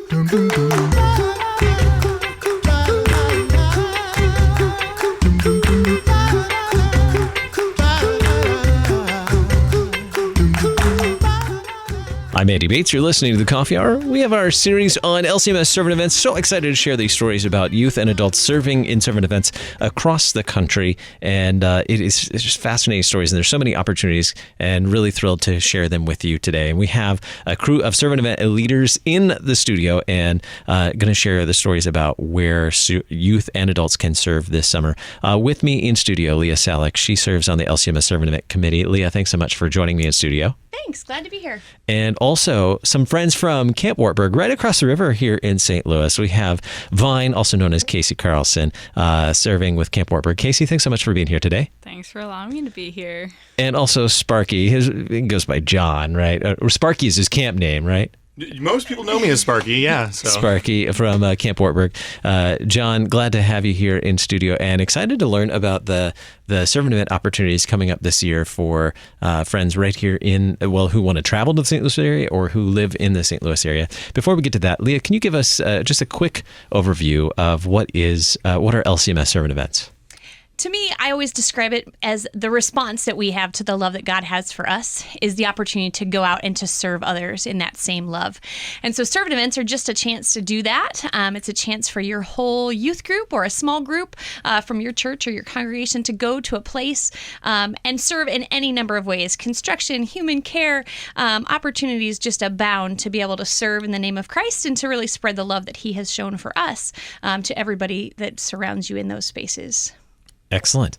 I'm Andy Bates. You're listening to The Coffee Hour. We have our series on LCMS Servant Events. So excited to share these stories about youth and adults serving in servant events across the country. And it's just fascinating stories. And there's so many opportunities, and really thrilled to share them with you today. And we have a crew of servant event leaders in the studio, and going to share the stories about where youth and adults can serve this summer. With me in studio, Leah Sallach. She serves on the LCMS Servant Event Committee. Leah, thanks so much for joining me in studio. Thanks. Glad to be here. And also some friends from Camp Wartburg right across the river here in St. Louis. We have Vine, also known as Casey Carlson, serving with Camp Wartburg. Casey, thanks so much for being here today. Thanks for allowing me to be here. And also Sparky. He goes by John, right? Or Sparky is his camp name, right? Most people know me as Sparky, yeah. So. Sparky from Camp Wartburg. John, glad to have you here in studio, and excited to learn about the servant event opportunities coming up this year for friends right here who want to travel to the St. Louis area or who live in the St. Louis area. Before we get to that, Leah, can you give us just a quick overview of what are LCMS servant events? To me, I always describe it as the response that we have to the love that God has for us is the opportunity to go out and to serve others in that same love. And so servant events are just a chance to do that. It's a chance for your whole youth group or a small group from your church or your congregation to go to a place and serve in any number of ways. Construction, human care, opportunities just abound to be able to serve in the name of Christ and to really spread the love that He has shown for us to everybody that surrounds you in those spaces. Excellent.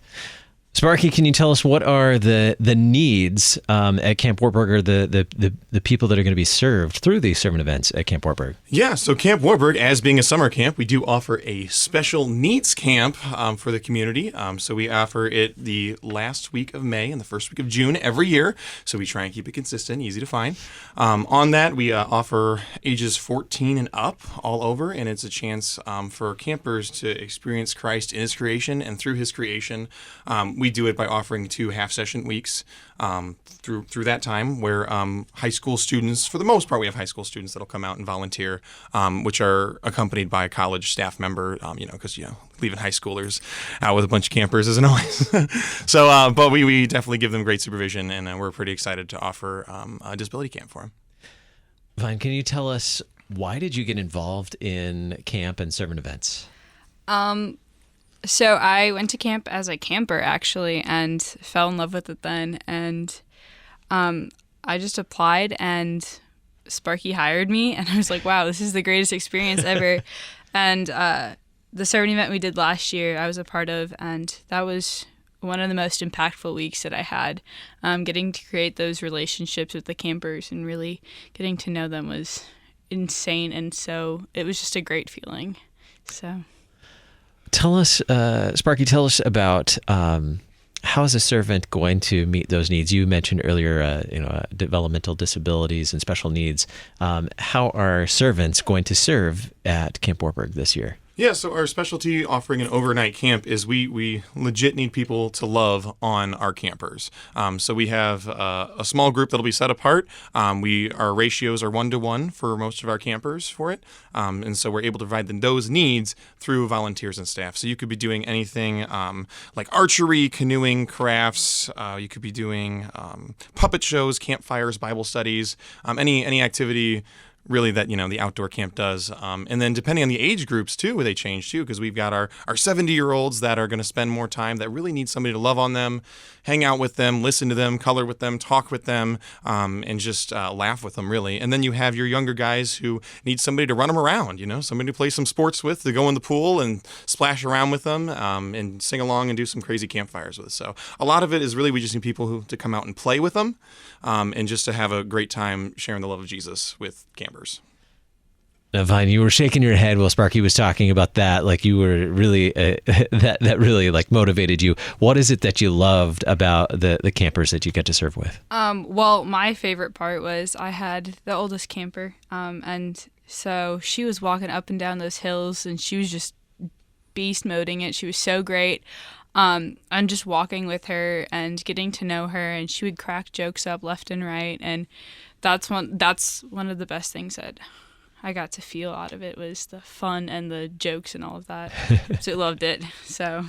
Sparky, can you tell us what are the needs at Camp Wartburg, or the people that are going to be served through these servant events at Camp Wartburg? Yeah, so Camp Wartburg, as being a summer camp, we do offer a special needs camp for the community. So we offer it the last week of May and the first week of June every year. So we try and keep it consistent, easy to find. On that, we offer ages 14 and up all over, and it's a chance for campers to experience Christ in His creation and through His creation. We do it by offering 2 half-session weeks through that time, where high school students, for the most part, we have high school students that'll come out and volunteer, which are accompanied by a college staff member, because, leaving high schoolers out with a bunch of campers isn't always. So, but we definitely give them great supervision, and we're pretty excited to offer a disability camp for them. Vine, can you tell us, why did you get involved in camp and servant events? So I went to camp as a camper, actually, and fell in love with it then. And I just applied, and Sparky hired me. And I was like, wow, this is the greatest experience ever. And the servant event we did last year, I was a part of, and that was one of the most impactful weeks that I had. Getting to create those relationships with the campers and really getting to know them was insane. And so it was just a great feeling. So... Tell us, Sparky, about how is a servant going to meet those needs? You mentioned earlier, developmental disabilities and special needs. How are servants going to serve at Camp Wartburg this year? Yeah, so our specialty offering an overnight camp is we legit need people to love on our campers. So we have a small group that'll be set apart. Our ratios are 1-to-1 for most of our campers for it. And so we're able to provide them those needs through volunteers and staff. So you could be doing anything like archery, canoeing, crafts. You could be doing puppet shows, campfires, Bible studies, any activity really that, the outdoor camp does. And then depending on the age groups too, they change too, because we've got our 70-year-olds that are going to spend more time, that really need somebody to love on them, hang out with them, listen to them, color with them, talk with them, and just laugh with them, really. And then you have your younger guys who need somebody to run them around, somebody to play some sports with, to go in the pool and splash around with them, and sing along and do some crazy campfires with. So a lot of it is really we just need people to come out and play with them, and just to have a great time sharing the love of Jesus with campers. Now, Vine, you were shaking your head while Sparky was talking about that, like you were really, that really like motivated you. What is it that you loved about the campers that you get to serve with? Well, my favorite part was I had the oldest camper, and so she was walking up and down those hills, and she was just beast moding it. She was so great. And just walking with her and getting to know her, and she would crack jokes up left and right, and that's one of the best things that I got to feel out of it was the fun and the jokes and all of that. So I loved it. So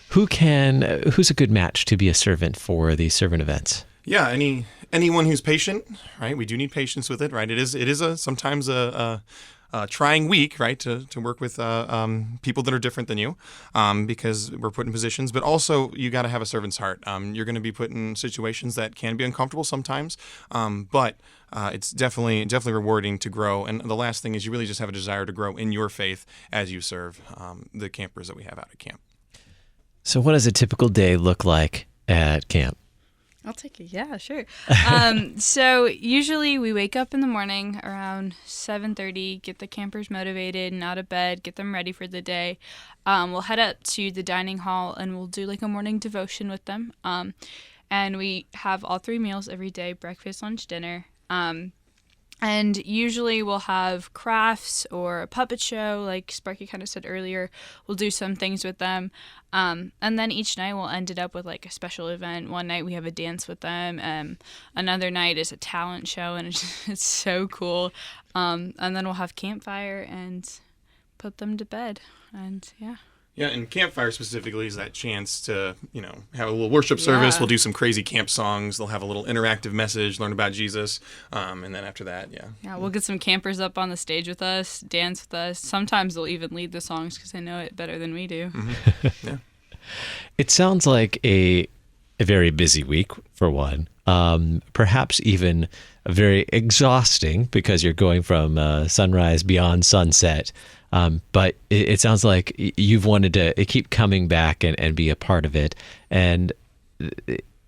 who's a good match to be a servant for these servant events? Yeah, anyone who's patient, right? We do need patience with it, right? It is sometimes a trying week, right, to work with people that are different than you, because we're put in positions. But also, you got to have a servant's heart. You're going to be put in situations that can be uncomfortable sometimes, but it's definitely rewarding to grow. And the last thing is you really just have a desire to grow in your faith as you serve the campers that we have out at camp. So what does a typical day look like at camp? I'll take it. Yeah, sure. So usually we wake up in the morning around 7:30, get the campers motivated and out of bed, get them ready for the day. We'll head up to the dining hall and we'll do like a morning devotion with them. And we have all 3 meals every day, breakfast, lunch, dinner. And usually we'll have crafts or a puppet show, like Sparky kind of said earlier. We'll do some things with them. And then each night we'll end it up with like a special event. One night we have a dance with them. Another night is a talent show, and it's so cool. And then we'll have campfire and put them to bed. And yeah. Yeah, and campfire specifically is that chance to, have a little worship service. We'll do some crazy camp songs. They'll have a little interactive message, learn about Jesus. And then after that, Yeah, we'll get some campers up on the stage with us, dance with us. Sometimes they'll even lead the songs because they know it better than we do. Mm-hmm. Yeah. It sounds like a very busy week, for one. Perhaps even very exhausting because you're going from sunrise beyond sunset. But it sounds like you've wanted to keep coming back and be a part of it. And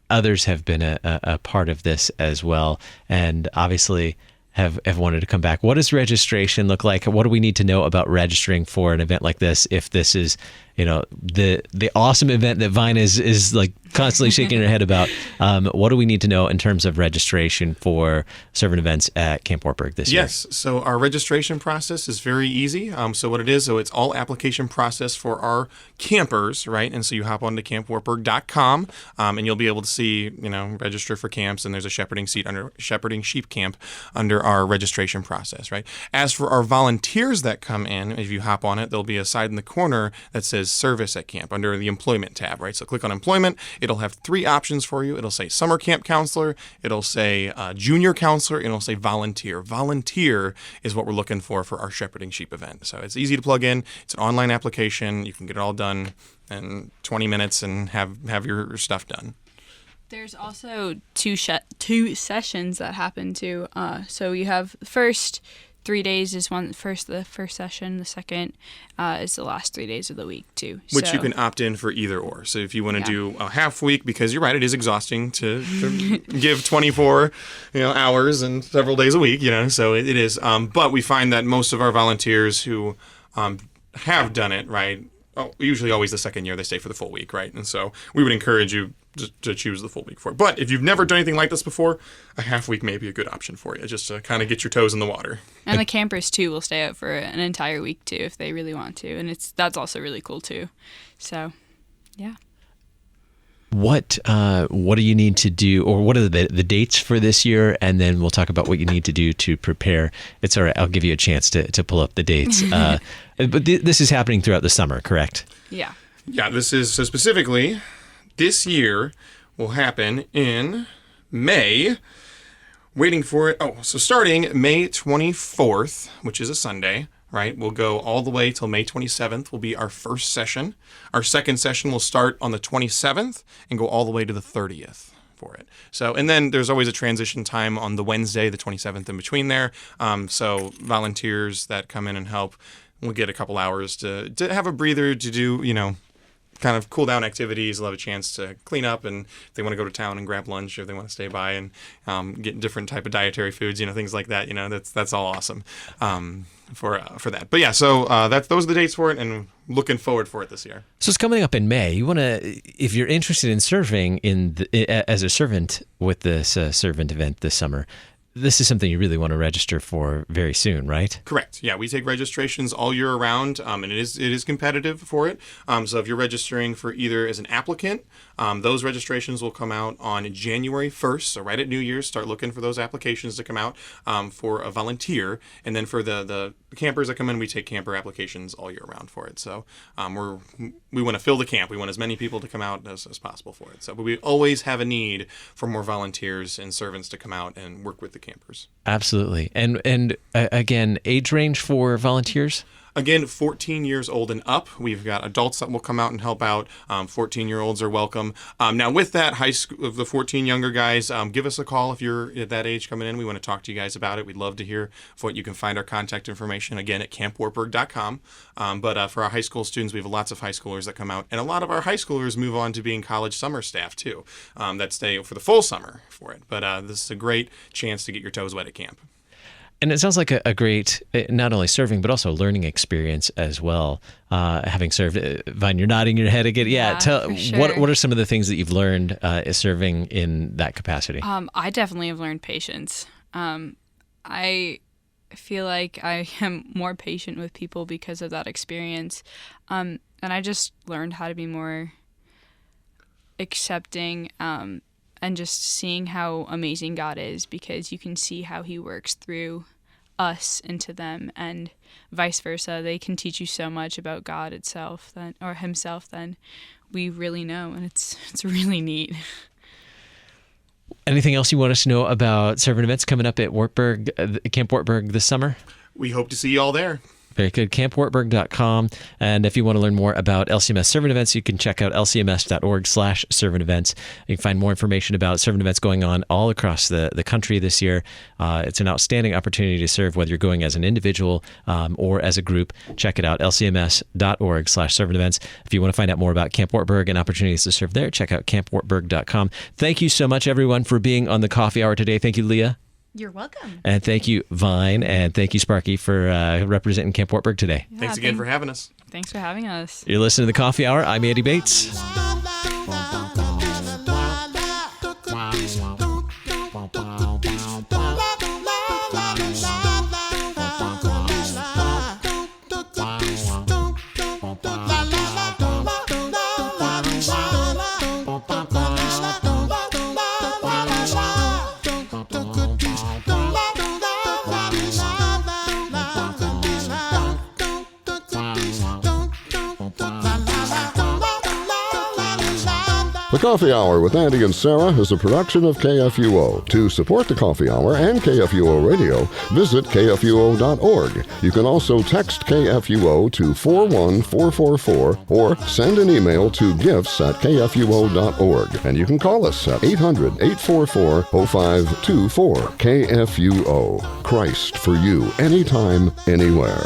others have been a part of this as well. And obviously have wanted to come back. What does registration look like? What do we need to know about registering for an event like this? If this is, the awesome event that Vine is like constantly shaking her head about, what do we need to know in terms of registration for servant events at Camp Wartburg this year? Yes. So our registration process is very easy. So what it is, it's all application process for our campers, right? And so you hop onto campwartburg.com, and you'll be able to see, register for camps, and there's a shepherding sheep camp under our registration process, right? As for our volunteers that come in, if you hop on it, there'll be a side in the corner that says service at camp under the employment tab, right? So click on employment. It'll have 3 options for you. It'll say summer camp counselor. It'll say junior counselor. And it'll say volunteer. Volunteer is what we're looking for our shepherding sheep event. So it's easy to plug in. It's an online application. You can get it all done in 20 minutes and have your stuff done. There's also two sessions that happen too. So you have the first 3 days is the first session. The second is the last 3 days of the week too. Which you can opt in for either or. So if you want to do a half week, because you're right, it is exhausting to give 24 hours and several days a week. So it is. But we find that most of our volunteers who have done it, right, usually always the second year they stay for the full week, right? And so we would encourage you to choose the full week for it. But if you've never done anything like this before, a half week may be a good option for you, just to kind of get your toes in the water. And the campers too will stay out for an entire week too if they really want to, and that's also really cool too. So, yeah. What do you need to do, or what are the dates for this year? And then we'll talk about what you need to do to prepare. It's all right. I'll give you a chance to pull up the dates. But this is happening throughout the summer, correct? Yeah. Yeah, this is, so specifically, this year will happen in May. Waiting for it. So starting May 24th, which is a Sunday, right? We'll go all the way till May 27th will be our first session. Our second session will start on the 27th and go all the way to the 30th for it. So, and then there's always a transition time on the Wednesday, the 27th, in between there. So volunteers that come in and help will get a couple hours to have a breather, to do, kind of cool down activities. They'll have a chance to clean up, and if they want to go to town and grab lunch, or if they want to stay by and get different type of dietary foods, things like that. That's all awesome for that. But yeah, so those are the dates for it, and looking forward for it this year. So it's coming up in May. You want to, if you're interested in serving as a servant with this servant event this summer, this is something you really want to register for very soon, right? Correct. Yeah, we take registrations all year around, and it is competitive for it. So if you're registering for either as an applicant, those registrations will come out on January 1st. So right at New Year's, start looking for those applications to come out for a volunteer. And then for the campers that come in, we take camper applications all year round for it. So we want to fill the camp. We want as many people to come out as possible for it. So but we always have a need for more volunteers and servants to come out and work with the campers. Absolutely. And again, age range for volunteers? Again, 14 years old and up. We've got adults that will come out and help out. 14-year-olds are welcome. Now, with that, high school of the 14 younger guys, give us a call if you're at that age coming in. We want to talk to you guys about it. We'd love to hear what you can find our contact information, again, at campwartburg.com. But for our high school students, we have lots of high schoolers that come out. And a lot of our high schoolers move on to being college summer staff, too, that stay for the full summer for it. But this is a great chance to get your toes wet at camp. And it sounds like a great, not only serving, but also learning experience as well. Having served, Vine, you're nodding your head again. Yeah, for sure. What are some of the things that you've learned serving in that capacity? I definitely have learned patience. I feel like I am more patient with people because of that experience. And I just learned how to be more accepting and just seeing how amazing God is, because you can see how he works through us into them, and vice versa. They can teach you so much about God itself or himself than we really know, and it's really neat. Anything else you want us to know about servant events coming up at Wartburg, Camp Wartburg this summer? We hope to see you all there. Very good. CampWartburg.com. And if you want to learn more about LCMS Servant Events, you can check out lcms.org/servant events. You can find more information about servant events going on all across the country this year. It's an outstanding opportunity to serve, whether you're going as an individual or as a group. Check it out, lcms.org/servant events. If you want to find out more about Camp Wartburg and opportunities to serve there, check out campwartburg.com. Thank you so much, everyone, for being on the coffee hour today. Thank you, Leah. You're welcome. And thank you, Vine, and thank you, Sparky, for representing Camp Wartburg today. Yeah, Thanks again for having us. Thanks for having us. You're listening to The Coffee Hour. I'm Andy Bates. The Coffee Hour with Andy and Sarah is a production of KFUO. To support the Coffee Hour and KFUO Radio, visit kfuo.org. You can also text KFUO to 41444 or send an email to gifts@kfuo.org. And you can call us at 800-844-0524. KFUO. Christ for you, anytime, anywhere.